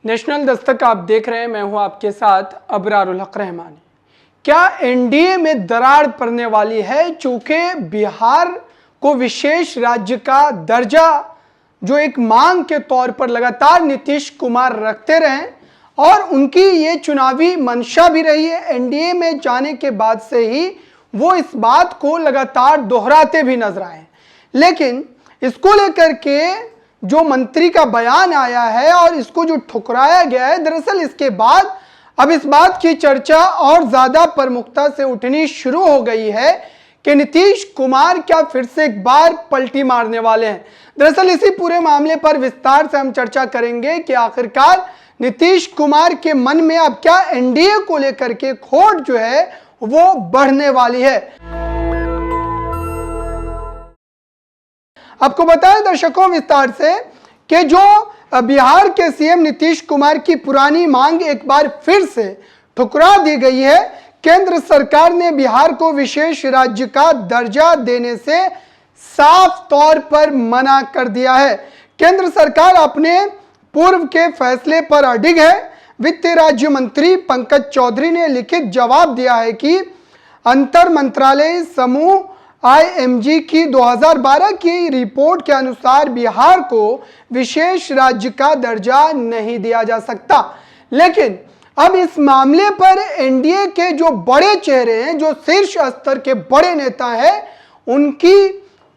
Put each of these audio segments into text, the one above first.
National Dastak आप देख रहे हैं, मैं हूं आपके साथ अबरारुल हक रहमानी। क्या एनडीए में दरार पड़ने वाली है? चूंकि बिहार को विशेष राज्य का दर्जा जो एक मांग के तौर पर लगातार नीतीश कुमार रखते रहे और उनकी ये चुनावी मंशा भी रही है। एनडीए में जाने के बाद से ही वो इस बात को लगातार दोहराते भी नजर आए, लेकिन इसको लेकर के जो मंत्री का बयान आया है और इसको जो ठुकराया गया है, दरअसल इसके बाद अब इस बात की चर्चा और ज्यादा प्रमुखता से उठनी शुरू हो गई है कि नीतीश कुमार क्या फिर से एक बार पलटी मारने वाले हैं। दरअसल इसी पूरे मामले पर विस्तार से हम चर्चा करेंगे कि आखिरकार नीतीश कुमार के मन में अब क्या एनडीए को लेकर के खोट जो है वो बढ़ने वाली है। आपको बताएं दर्शकों विस्तार से कि जो बिहार के सीएम नीतीश कुमार की पुरानी मांग एक बार फिर से ठुकरा दी गई है। केंद्र सरकार ने बिहार को विशेष राज्य का दर्जा देने से साफ तौर पर मना कर दिया है। केंद्र सरकार अपने पूर्व के फैसले पर अडिग है। वित्त राज्य मंत्री पंकज चौधरी ने लिखित जवाब दिया है कि अंतर मंत्रालय समूह आईएमजी की 2012 की रिपोर्ट के अनुसार बिहार को विशेष राज्य का दर्जा नहीं दिया जा सकता। लेकिन अब इस मामले पर एनडीए के जो बड़े चेहरे हैं, जो शीर्ष स्तर के बड़े नेता हैं, उनकी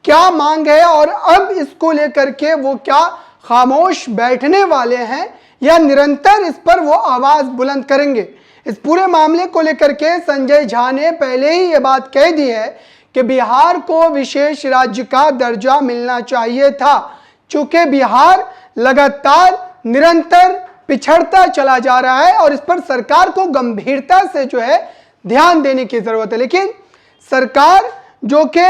क्या मांग है और अब इसको लेकर के वो क्या खामोश बैठने वाले हैं या निरंतर इस पर वो आवाज बुलंद करेंगे। इस पूरे मामले को लेकर के संजय झा ने पहले ही ये बात कह दी है कि बिहार को विशेष राज्य का दर्जा मिलना चाहिए था। चूंकि बिहार लगातार निरंतर पिछड़ता चला जा रहा है और इस पर सरकार को गंभीरता से जो है ध्यान देने की जरूरत है। लेकिन सरकार जो कि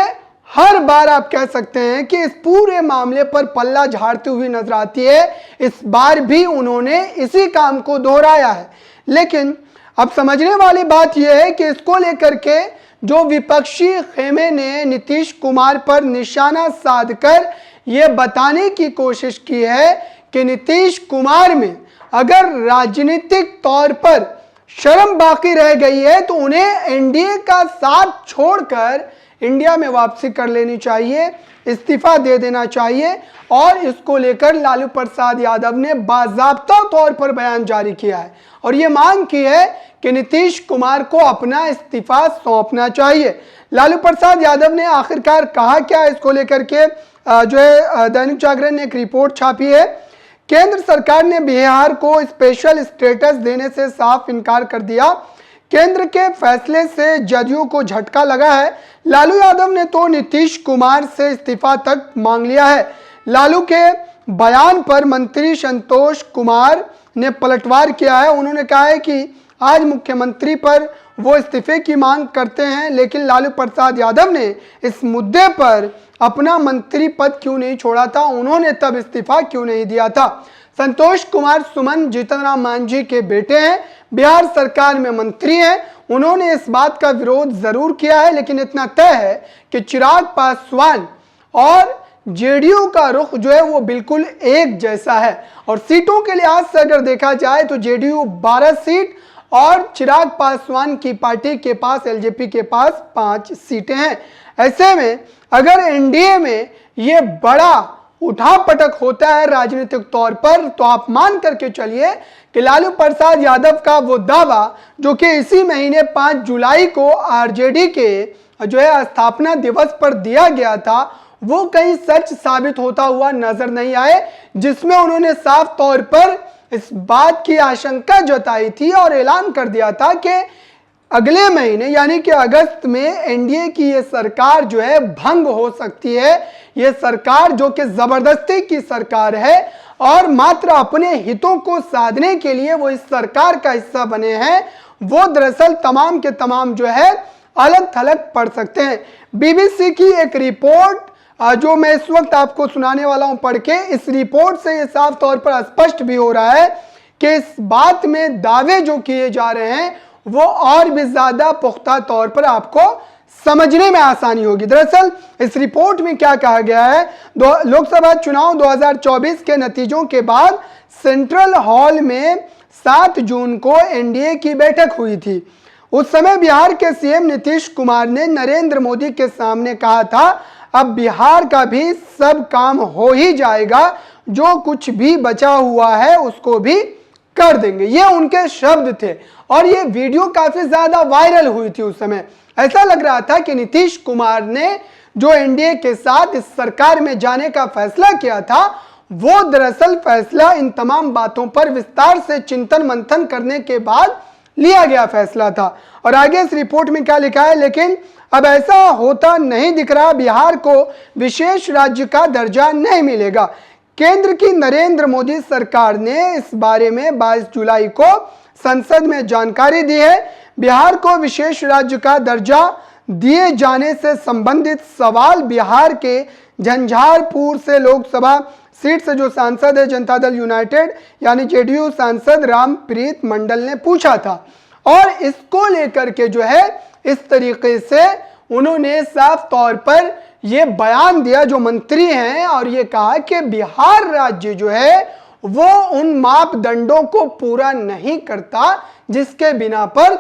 हर बार आप कह सकते हैं कि इस पूरे मामले पर पल्ला झाड़ती हुई नजर आती है, इस बार भी उन्होंने इसी काम को दोहराया है। लेकिन अब समझने वाली बात यह है कि इसको लेकर के जो विपक्षी खेमे ने नीतीश कुमार पर निशाना साधकर यह बताने की कोशिश की है कि नीतीश कुमार में अगर राजनीतिक तौर पर शर्म बाकी रह गई है तो उन्हें एनडीए का साथ छोड़कर इंडिया में वापसी कर लेनी चाहिए, इस्तीफा दे देना चाहिए। और इसको लेकर लालू प्रसाद यादव ने बाज़ाब्ता तौर पर बयान जारी किया है और ये मांग की है कि नीतीश कुमार को अपना इस्तीफा सौंपना चाहिए। लालू प्रसाद यादव ने आखिरकार कहा क्या, इसको लेकर के जो है दैनिक जागरण ने एक रिपोर्ट छापी है। केंद्र सरकार ने बिहार को स्पेशल स्टेटस देने से साफ इनकार कर दिया। केंद्र के फैसले से जदयू को झटका लगा है। लालू यादव ने तो नीतीश कुमार से इस्तीफा तक मांग लिया है। लालू के बयान पर मंत्री संतोष कुमार ने पलटवार किया है। उन्होंने कहा है कि आज मुख्यमंत्री पर वो इस्तीफे की मांग करते हैं, लेकिन लालू प्रसाद यादव ने इस मुद्दे पर अपना मंत्री पद क्यों नहीं छोड़ा था, उन्होंने तब इस्तीफा क्यों नहीं दिया था। संतोष कुमार सुमन जीतन राम मांझी के बेटे हैं, बिहार सरकार में मंत्री हैं। उन्होंने इस बात का विरोध जरूर किया है, लेकिन इतना तय है कि चिराग पासवान और जेडीयू का रुख जो है वो बिल्कुल एक जैसा है। और सीटों के लिहाज से अगर देखा जाए तो जेडीयू 12 सीट और चिराग पासवान की पार्टी के पास, एलजेपी के पास 5 सीटें हैं। ऐसे में अगर एनडीए में ये बड़ा उठापटक होता है राजनीतिक तौर पर, तो आप मान करके चलिए कि लालू प्रसाद यादव का वो दावा जो कि इसी महीने 5 जुलाई को आरजेडी के जो है स्थापना दिवस पर दिया गया था, वो कहीं सच साबित होता हुआ नजर नहीं आए, जिसमें उन्होंने साफ तौर पर इस बात की आशंका जताई थी और ऐलान कर दिया था कि अगले महीने यानी कि अगस्त में एनडीए की ये सरकार जो है भंग हो सकती है। ये सरकार जो कि जबरदस्ती की सरकार है और मात्र अपने हितों को साधने के लिए वो इस सरकार का हिस्सा बने हैं, वो दरअसल तमाम के तमाम जो है अलग थलग पड़ सकते हैं। बीबीसी की एक रिपोर्ट जो मैं इस वक्त आपको सुनाने वाला हूं पढ़ के, इस रिपोर्ट से ये साफ तौर पर स्पष्ट भी हो रहा है कि इस बात में दावे जो किए जा रहे हैं वो और भी ज्यादा पुख्ता तौर पर आपको समझने में आसानी होगी। दरअसल इस रिपोर्ट में क्या कहा गया है, लोकसभा चुनाव 2024 के नतीजों के बाद सेंट्रल हॉल में 7 जून को एनडीए की बैठक हुई थी। उस समय बिहार के सीएम नीतीश कुमार ने नरेंद्र मोदी के सामने कहा था, अब बिहार का भी सब काम हो ही जाएगा, जो कुछ भी बचा हुआ है उसको भी कर देंगे। ये उनके शब्द थे और ये वीडियो काफी ज्यादा वायरल हुई थी। उस समय ऐसा लग रहा था कि नीतीश कुमार ने जो एनडीए के साथ इस सरकार में जाने का फैसला किया था, वो दरअसल फैसला इन तमाम बातों पर विस्तार से चिंतन मंथन करने के बाद लिया गया फैसला था। और आगे इस रिपोर्ट में क्या लिखा है, लेकिन अब ऐसा होता नहीं दिख रहा। बिहार को विशेष राज्य का दर्जा नहीं मिलेगा। केंद्र की नरेंद्र मोदी सरकार ने इस बारे में 22 जुलाई को संसद में जानकारी दी है। बिहार को विशेष राज्य का दर्जा दिए जाने से संबंधित सवाल बिहार के झंझारपुर से लोकसभा सीट से जो सांसद है जनता दल यूनाइटेड यानी जेडीयू सांसद रामप्रीत मंडल ने पूछा था और इसको लेकर के जो है इस तरीके से उन्होंने साफ तौर पर ये बयान दिया जो मंत्री हैं और ये कहा कि बिहार राज्य जो है वो उन मापदंडों को पूरा नहीं करता जिसके बिना पर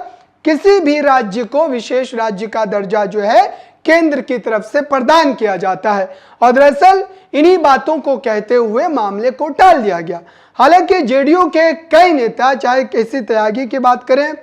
किसी भी राज्य को विशेष राज्य का दर्जा जो है केंद्र की तरफ से प्रदान किया जाता है। और दरअसल इन्हीं बातों को कहते हुए मामले को टाल दिया गया। हालांकि जेडीयू के कई नेता, चाहे केसी त्यागी की बात करें,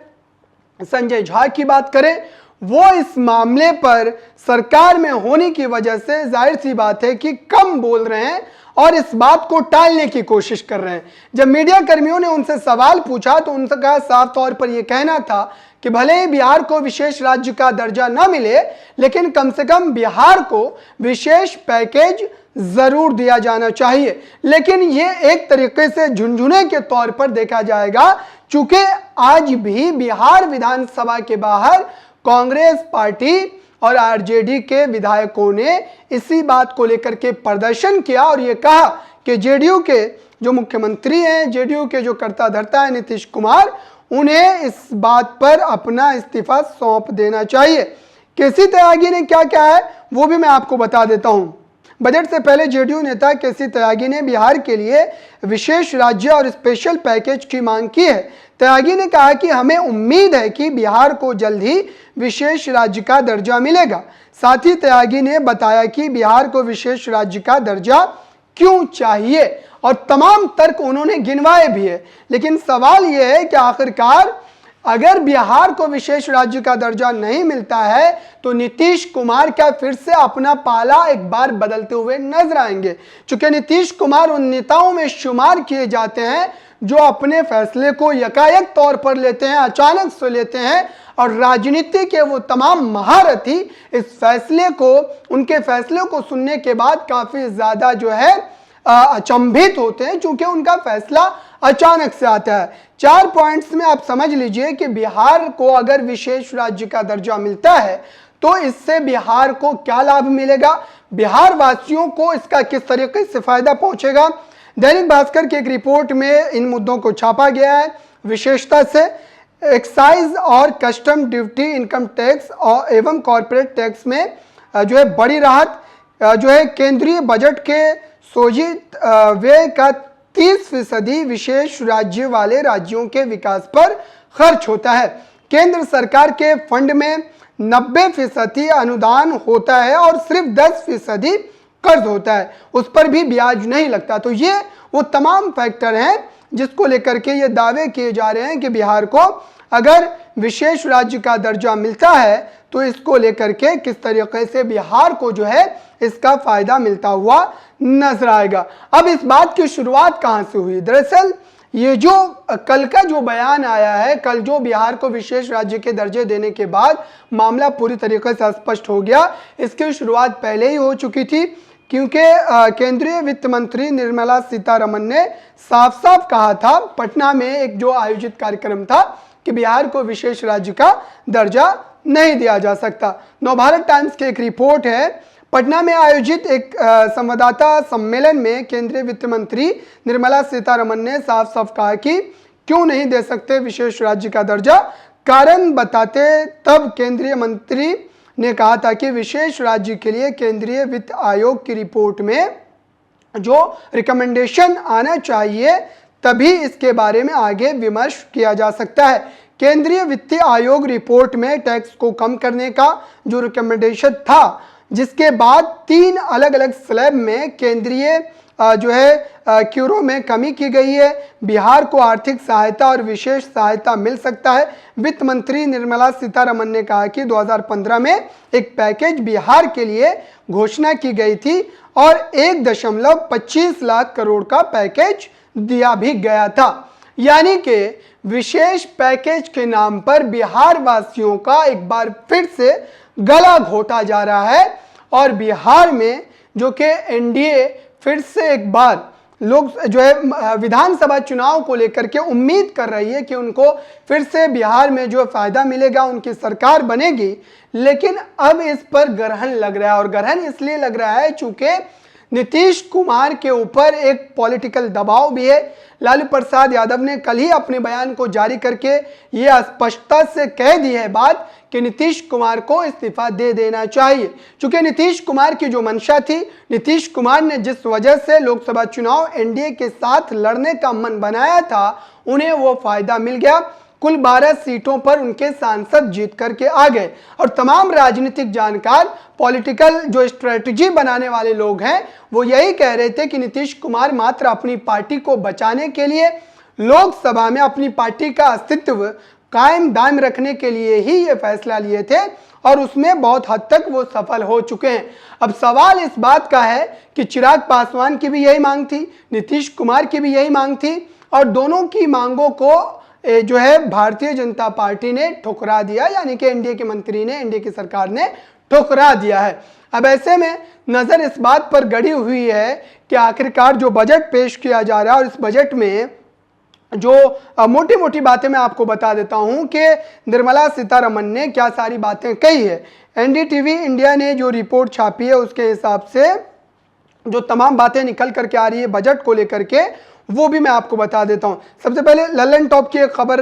संजय झा की बात करें, वो इस मामले पर सरकार में होने की वजह से जाहिर सी बात है कि कम बोल रहे हैं और इस बात को टालने की कोशिश कर रहे हैं। जब मीडिया कर्मियों ने उनसे सवाल पूछा तो उनका साफ तौर पर यह कहना था कि भले ही बिहार को विशेष राज्य का दर्जा न मिले, लेकिन कम से कम बिहार को विशेष पैकेज जरूर दिया जाना चाहिए। लेकिन ये एक तरीके से झुनझुने के तौर पर देखा जाएगा, चूंकि आज भी बिहार विधानसभा के बाहर कांग्रेस पार्टी और आरजेडी के विधायकों ने इसी बात को लेकर के प्रदर्शन किया और ये कहा कि जेडीयू के जो मुख्यमंत्री हैं, जेडीयू के जो कर्ता धर्ता है नीतीश कुमार, उन्हें इस बात पर अपना इस्तीफा सौंप देना चाहिए। केसी त्यागी ने क्या कहा है वो भी मैं आपको बता देता हूं। बजट से पहले जेडीयू नेता केसी त्यागी ने बिहार के लिए विशेष राज्य और स्पेशल पैकेज की मांग की है। त्यागी ने कहा कि हमें उम्मीद है कि बिहार को जल्द ही विशेष राज्य का दर्जा मिलेगा। साथ ही त्यागी ने बताया कि बिहार को विशेष राज्य का दर्जा क्यों चाहिए और तमाम तर्क उन्होंने गिनवाए भी है। लेकिन सवाल यह है कि आखिरकार अगर बिहार को विशेष राज्य का दर्जा नहीं मिलता है तो नीतीश कुमार क्या फिर से अपना पाला एक बार बदलते हुए नजर आएंगे? चूंकि नीतीश कुमार उन नेताओं में शुमार किए जाते हैं जो अपने फैसले को यकायक तौर पर लेते हैं, अचानक से लेते हैं और राजनीति के वो तमाम महारथी इस फैसले को, उनके फैसले को सुनने के बाद काफी ज्यादा जो है अचंभित होते हैं, क्योंकि उनका फैसला अचानक से आता है। 4 पॉइंट्स में आप समझ लीजिए कि बिहार को अगर विशेष राज्य का दर्जा मिलता है तो इससे बिहार को क्या लाभ मिलेगा, बिहार वासियों को इसका किस तरीके से फायदा पहुंचेगा। दैनिक भास्कर की एक रिपोर्ट में इन मुद्दों को छापा गया है। विशेषता से एक्साइज और कस्टम ड्यूटी, इनकम टैक्स और एवं कॉर्पोरेट टैक्स में जो है बड़ी राहत जो है केंद्रीय बजट के सोजित व्यय का 30% विशेष राज्य वाले राज्यों के विकास पर खर्च होता है। केंद्र सरकार के फंड में 90% अनुदान होता है और सिर्फ 10% कर्ज होता है, उस पर भी ब्याज नहीं लगता। तो ये वो तमाम फैक्टर हैं जिसको लेकर के ये दावे किए जा रहे हैं कि बिहार को अगर विशेष राज्य का दर्जा मिलता है तो इसको लेकर के किस तरीके से बिहार को जो है इसका फायदा मिलता हुआ नजर आएगा। अब इस बात की शुरुआत कहां से हुई? दरअसल ये जो कल का जो बयान आया है, कल जो बिहार को विशेष राज्य के दर्जे देने के बाद मामला पूरी तरीके से स्पष्ट हो गया। इसकी शुरुआत पहले ही हो चुकी थी, क्योंकि केंद्रीय वित्त मंत्री निर्मला सीतारमण ने साफ साफ कहा था पटना में एक जो आयोजित कार्यक्रम था कि बिहार को विशेष राज्य का दर्जा नहीं दिया जा सकता। नवभारत टाइम्स की एक रिपोर्ट है, पटना में आयोजित एक संवाददाता सम्मेलन में केंद्रीय वित्त मंत्री निर्मला सीतारमण ने साफ साफ कहा कि क्यों नहीं दे सकते विशेष राज्य का दर्जा। कारण बताते तब केंद्रीय मंत्री ने कहा था कि विशेष राज्य के लिए केंद्रीय वित्त आयोग की रिपोर्ट में जो रिकमेंडेशन आना चाहिए तभी इसके बारे में आगे विमर्श किया जा सकता है। केंद्रीय वित्तीय आयोग रिपोर्ट में टैक्स को कम करने का जो रिकमेंडेशन था, जिसके बाद 3 अलग अलग स्लैब में केंद्रीय क्यूरो में कमी की गई है। बिहार को आर्थिक सहायता और विशेष सहायता मिल सकता है। वित्त मंत्री निर्मला सीतारमण ने कहा कि 2015 में एक पैकेज बिहार के लिए घोषणा की गई थी और 1.25 लाख करोड़ का पैकेज दिया भी गया था। यानी कि विशेष पैकेज के नाम पर बिहार वासियों का एक बार फिर से गला घोटा जा रहा है और बिहार में जो कि एनडीए फिर से एक बार लोग विधानसभा चुनाव को लेकर के उम्मीद कर रही है कि उनको फिर से बिहार में जो फायदा मिलेगा, उनकी सरकार बनेगी। लेकिन अब इस पर ग्रहण लग रहा है और ग्रहण इसलिए लग रहा है चूंकि नीतीश कुमार के ऊपर एक पॉलिटिकल दबाव भी है। लालू प्रसाद यादव ने कल ही अपने बयान को जारी करके ये स्पष्टता से कह दी है बात कि नीतीश कुमार को इस्तीफा दे देना चाहिए। चूंकि नीतीश कुमार की जो मंशा थी, नीतीश कुमार ने जिस वजह से लोकसभा चुनाव एनडीए के साथ लड़ने का मन बनाया था, उन्हें वो फायदा मिल गया। कुल 12 सीटों पर उनके सांसद जीत करके आ गए और तमाम राजनीतिक जानकार, पॉलिटिकल जो स्ट्रेटजी बनाने वाले लोग हैं, वो यही कह रहे थे कि नीतीश कुमार मात्र अपनी पार्टी को बचाने के लिए, लोकसभा में अपनी पार्टी का अस्तित्व कायम दायम रखने के लिए ही ये फैसला लिए थे और उसमें बहुत हद तक वो सफल हो चुके हैं। अब सवाल इस बात का है कि चिराग पासवान की भी यही मांग थी, नीतीश कुमार की भी यही मांग थी और दोनों की मांगों को भारतीय जनता पार्टी ने ठुकरा दिया, यानी कि एनडीए के मंत्री ने, एनडीए की सरकार ने ठुकरा दिया है। अब ऐसे में नजर इस बात पर गड़ी हुई है कि आखिरकार जो बजट पेश किया जा रहा है और इस बजट में जो मोटी मोटी बातें मैं आपको बता देता हूं कि निर्मला सीतारमण ने क्या सारी बातें कही है। एनडीटीवी इंडिया ने जो रिपोर्ट छापी है उसके हिसाब से जो तमाम बातें निकल करके आ रही है बजट को लेकर के, वो भी मैं आपको बता देता हूं। सबसे पहले ललन टॉप की एक खबर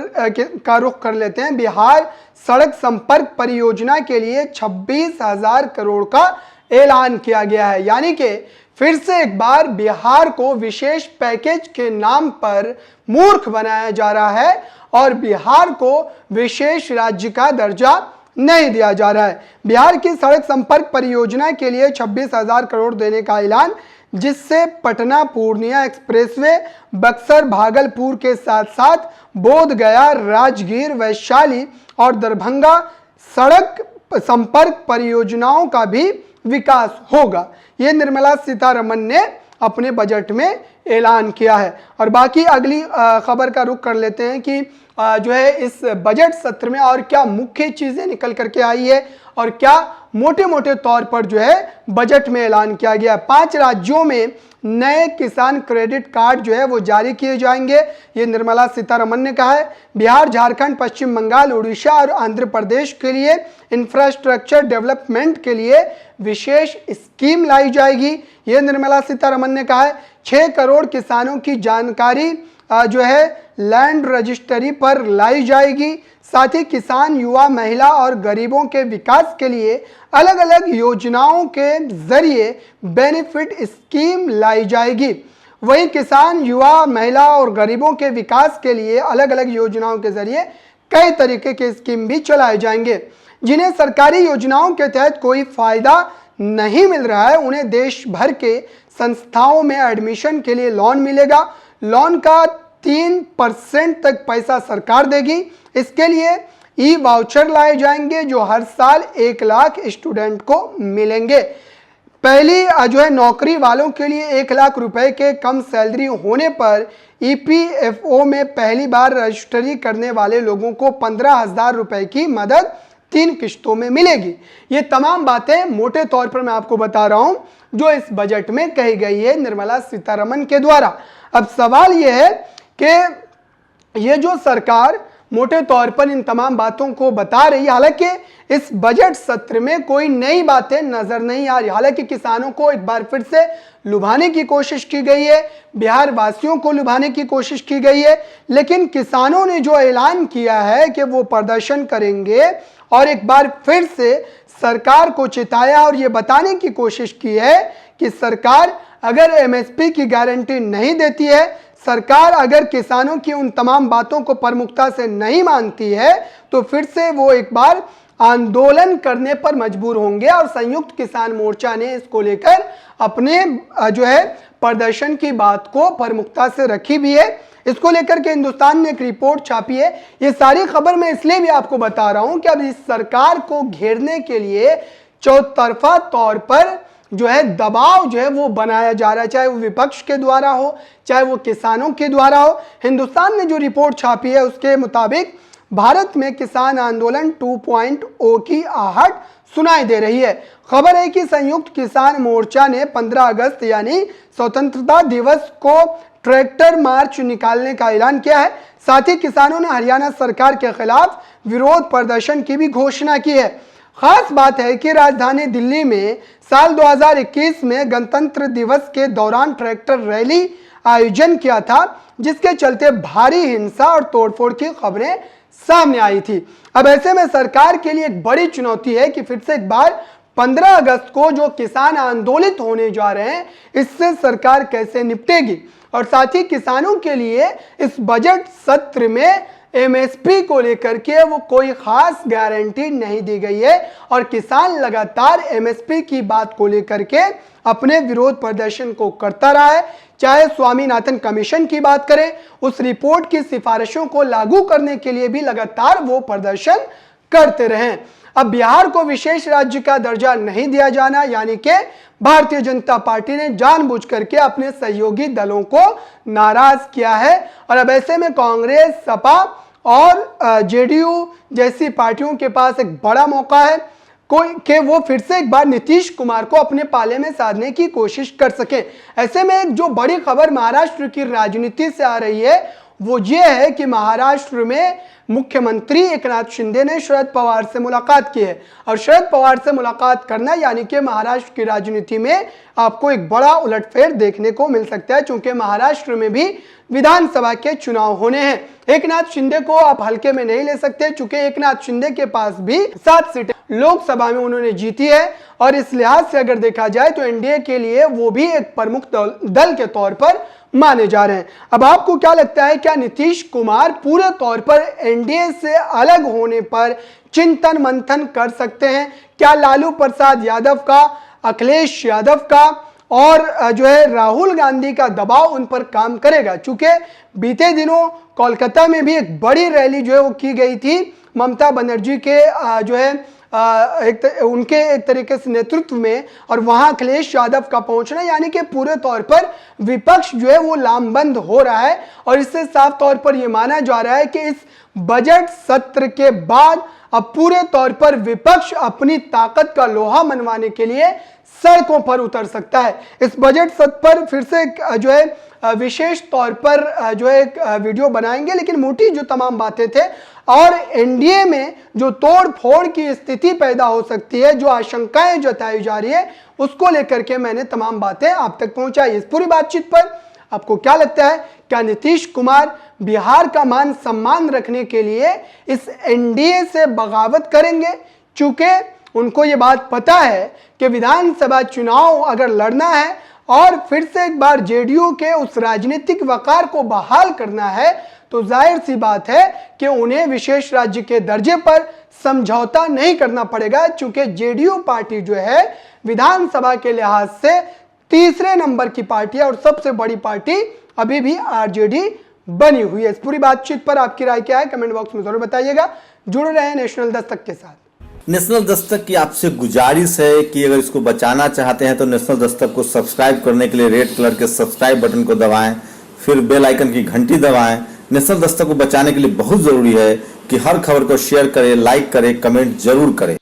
का रुख कर लेते हैं। बिहार सड़क संपर्क परियोजना के लिए 26,000 करोड़ का ऐलान किया गया है। यानी कि फिर से एक बार बिहार को विशेष पैकेज के नाम पर मूर्ख बनाया जा रहा है और बिहार को विशेष राज्य का दर्जा नहीं दिया जा रहा है। बिहार की सड़क संपर्क परियोजना के लिए 26,000 करोड़ देने का ऐलान, जिससे पटना पूर्णिया एक्सप्रेसवे, बक्सर भागलपुर के साथ साथ बोध गया, राजगीर, वैशाली और दरभंगा सड़क संपर्क परियोजनाओं का भी विकास होगा। ये निर्मला सीतारमण ने अपने बजट में ऐलान किया है। और बाकी अगली खबर का रुख कर लेते हैं कि इस बजट सत्र में और क्या मुख्य चीजें निकल करके आई है और क्या मोटे मोटे तौर पर बजट में ऐलान किया गया। 5 राज्यों में नए किसान क्रेडिट कार्ड वो जारी किए जाएंगे, ये निर्मला सीतारमण ने कहा है। बिहार, झारखंड, पश्चिम बंगाल, उड़ीसा और आंध्र प्रदेश के लिए इंफ्रास्ट्रक्चर डेवलपमेंट के लिए विशेष स्कीम लाई जाएगी, ये निर्मला सीतारमण ने कहा है। 6 करोड़ किसानों की जानकारी लैंड रजिस्ट्री पर लाई जाएगी। साथ ही किसान, युवा, महिला और गरीबों के विकास के लिए अलग अलग योजनाओं के जरिए बेनिफिट स्कीम लाई जाएगी। वहीं किसान, युवा, महिला और गरीबों के विकास के लिए अलग अलग योजनाओं के जरिए कई तरीके के स्कीम भी चलाए जाएंगे। जिन्हें सरकारी योजनाओं के तहत कोई फायदा नहीं मिल रहा है, उन्हें देश भर के संस्थाओं में एडमिशन के लिए लोन मिलेगा। लोन का 3% तक पैसा सरकार देगी। इसके लिए ई वाउचर लाए जाएंगे जो हर साल 1 लाख स्टूडेंट को मिलेंगे। पहली नौकरी वालों के लिए 1 लाख रुपए के कम सैलरी होने पर ईपीएफओ में पहली बार रजिस्ट्री करने वाले लोगों को 15,000 रुपए की मदद 3 किश्तों में मिलेगी। ये तमाम बातें मोटे तौर पर मैं आपको बता रहा हूं जो इस बजट में कही गई है निर्मला सीतारमण के द्वारा। अब सवाल यह है कि ये जो सरकार मोटे तौर पर इन तमाम बातों को बता रही है, हालांकि इस बजट सत्र में कोई नई बातें नजर नहीं आ रही। हालांकि किसानों को एक बार फिर से लुभाने की कोशिश की गई है, बिहार वासियों को लुभाने की कोशिश की गई है, लेकिन किसानों ने जो ऐलान किया है कि वो प्रदर्शन करेंगे और एक बार फिर से सरकार को चिताया और ये बताने की कोशिश की है कि सरकार अगर एमएसपी की गारंटी नहीं देती है, सरकार अगर किसानों की उन तमाम बातों को प्रमुखता से नहीं मानती है तो फिर से वो एक बार आंदोलन करने पर मजबूर होंगे। और संयुक्त किसान मोर्चा ने इसको लेकर अपने जो है प्रदर्शन की बात को प्रमुखता से रखी भी है। इसको लेकर के हिंदुस्तान ने एक रिपोर्ट छापी है। ये सारी खबर मैं इसलिए भी आपको बता रहा हूं कि अब इस सरकार को घेरने के लिए चौतरफा तौर पर जो है दबाव जो है वो बनाया जा रहा है, चाहे वो विपक्ष के द्वारा हो, चाहे वो किसानों के द्वारा हो। हिंदुस्तान ने जो रिपोर्ट छापी है उसके मुताबिक भारत में किसान आंदोलन 2.0 की आहट सुनाई दे रही है। खबर है कि संयुक्त किसान मोर्चा ने 15 अगस्त यानी स्वतंत्रता दिवस को ट्रैक्टर मार्च निकालने का ऐलान किया है। साथ ही किसानों ने हरियाणा सरकार के खिलाफ विरोध प्रदर्शन की भी घोषणा की है। खास बात है कि राजधानी दिल्ली में साल 2021 में गणतंत्र दिवस के दौरान ट्रैक्टर रैली आयोजन किया था, जिसके चलते भारी हिंसा और तोड़फोड़ की खबरें सामने आई थी। अब ऐसे में सरकार के लिए एक बड़ी चुनौती है कि फिर से एक बार 15 अगस्त को जो किसान आंदोलित होने जा रहे हैं इससे सरकार कैसे निपटेगी। और साथ ही किसानों के लिए इस बजट सत्र में एमएसपी को लेकर के वो कोई खास गारंटी नहीं दी गई है और किसान लगातार एमएसपी की बात को लेकर के अपने विरोध प्रदर्शन को करता रहा है। चाहे स्वामीनाथन कमीशन की बात करें, उस रिपोर्ट की सिफारिशों को लागू करने के लिए भी लगातार वो प्रदर्शन करते रहे। अब बिहार को विशेष राज्य का दर्जा नहीं दिया जाना यानी कि भारतीय जनता पार्टी ने जानबूझ करके अपने सहयोगी दलों को नाराज किया है। और अब ऐसे में कांग्रेस, सपा और जेडीयू जैसी पार्टियों के पास एक बड़ा मौका है कि वो फिर से एक बार नीतीश कुमार को अपने पाले में साधने की कोशिश कर सके। ऐसे में एक जो बड़ी खबर महाराष्ट्र की राजनीति से आ रही है वो ये है कि महाराष्ट्र में मुख्यमंत्री एकनाथ शिंदे ने शरद पवार से मुलाकात की है। और शरद पवार से मुलाकात करना यानी कि महाराष्ट्र की राजनीति में आपको एक बड़ा उलटफेर देखने को मिल सकता है, क्योंकि महाराष्ट्र में भी विधानसभा के चुनाव होने हैं। एकनाथ शिंदे को आप हल्के में नहीं ले सकते, क्योंकि एकनाथ शिंदे के पास भी 7 सीटें लोकसभा में उन्होंने जीती है। और इस लिहाज से अगर देखा जाए तो एनडीए के लिए वो भी एक प्रमुख दल के तौर पर माने जा रहे हैं। अब आपको क्या लगता है, क्या नीतीश कुमार पूरे तौर पर एनडीए से अलग होने पर चिंतन मंथन कर सकते हैं? क्या लालू प्रसाद यादव का, अखिलेश यादव का और जो है राहुल गांधी का दबाव उन पर काम करेगा? चूंकि बीते दिनों कोलकाता में भी एक बड़ी रैली जो है वो की गई थी ममता बनर्जी के जो है उनके एक तरीके से नेतृत्व में, और वहां अखिलेश यादव का पहुंचना यानी कि पूरे तौर पर विपक्ष जो है वो लामबंद हो रहा है। और इससे साफ तौर पर यह माना जा रहा है कि इस बजट सत्र के बाद अब पूरे तौर पर विपक्ष अपनी ताकत का लोहा मनवाने के लिए सड़कों पर उतर सकता है। इस बजट सत्र पर फिर से जो है विशेष तौर पर जो है एक वीडियो बनाएंगे, लेकिन मोटी जो तमाम बातें थे और एनडीए में जो तोड़ फोड़ की स्थिति पैदा हो सकती है, जो आशंकाएं जताई जा रही है, उसको लेकर के मैंने तमाम बातें आप तक पहुंचाई। इस पूरी बातचीत पर आपको क्या लगता है, क्या नीतीश कुमार बिहार का मान सम्मान रखने के लिए इस एनडीए से बगावत करेंगे? चूंकि उनको ये बात पता है कि विधानसभा चुनाव अगर लड़ना है और फिर से एक बार जेडीयू के उस राजनीतिक वकार को बहाल करना है तो जाहिर सी बात है कि उन्हें विशेष राज्य के दर्जे पर समझौता नहीं करना पड़ेगा, क्योंकि जेडीयू पार्टी जो है विधानसभा के लिहाज से तीसरे नंबर की पार्टी है और सबसे बड़ी पार्टी अभी भी आरजेडी बनी हुई है। इस पूरी बातचीत पर आपकी राय क्या है, कमेंट बॉक्स में जरूर बताइएगा। जुड़े रहें नेशनल दस्तक के साथ। नेशनल दस्तक की आपसे गुजारिश है कि अगर इसको बचाना चाहते हैं तो नेशनल दस्तक को सब्सक्राइब करने के लिए रेड कलर के सब्सक्राइब बटन को दबाएं, फिर बेल आइकन की घंटी दबाएं। नेशनल दस्तक को बचाने के लिए बहुत जरूरी है कि हर खबर को शेयर करें, लाइक करें, कमेंट जरूर करें।